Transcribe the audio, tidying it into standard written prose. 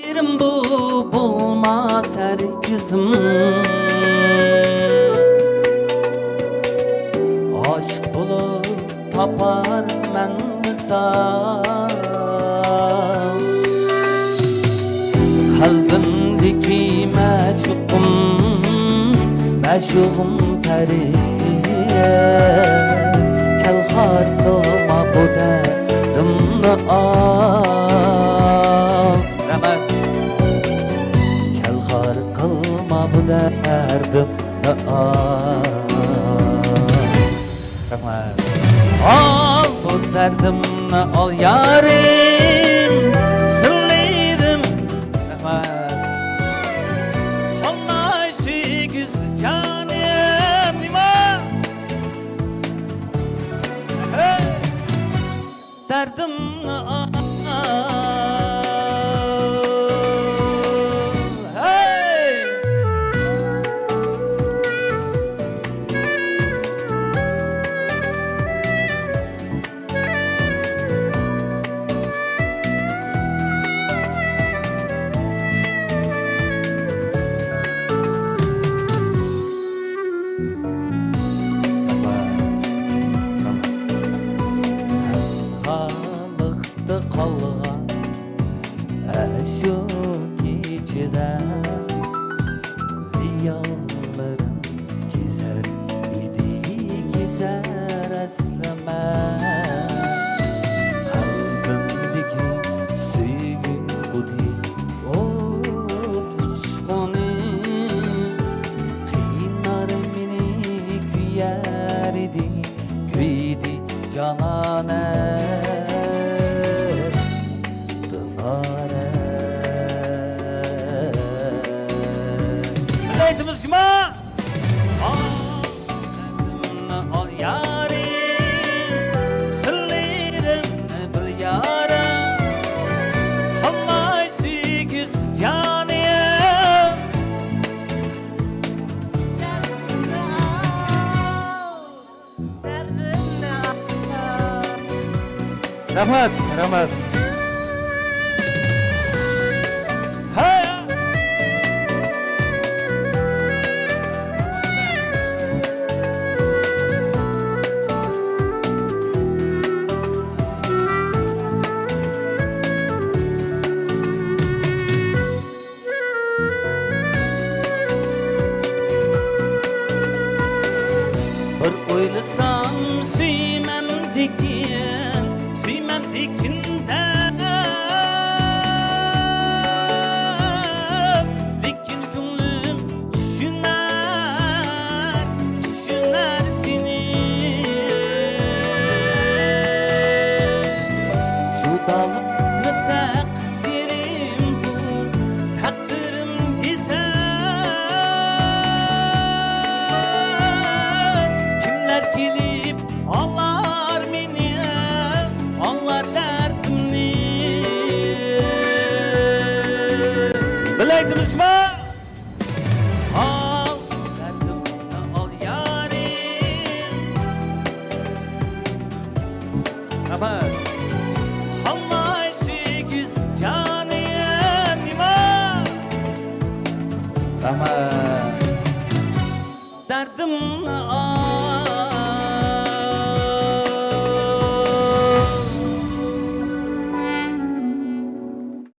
Yerim bu bulmaz herkesim. Aşk bulup tapar men misal. Kalbimdeki meşukum periye. Kel har kılma bu derdimni al. Rahmat. Kel har kılma bu derdimni al. Rahmat. Al bu derdimni al yarim. Sırlayırım. Rahmat. Olmay süygüz canım nima. Hey. Derdimni al. Kalgan şu gecede rüyalarım gezer idi gezer esleme. Kalbimdeki sevgi budi o uçkoni kıynar meni küyer idi küydi canane. Biletimiz cuma. Al derdimni al yarim. Sırlayırım bir yarim. Olmay süygüz caniyim. Derdimni al, derdimni al. Rahmat, rahmat. Bir oylasam süymem dikinde. Lekin ko'nglim düşüner seni. Judalıkni takdirim bu, takdirim desem. Kimler kelip ağlar meni, ağlar derdimni. Bileydiniz mi? Al derdimni al yarim. Rahmat. Olmay süygüz caniyim nima. Rahmat. Derdimni al.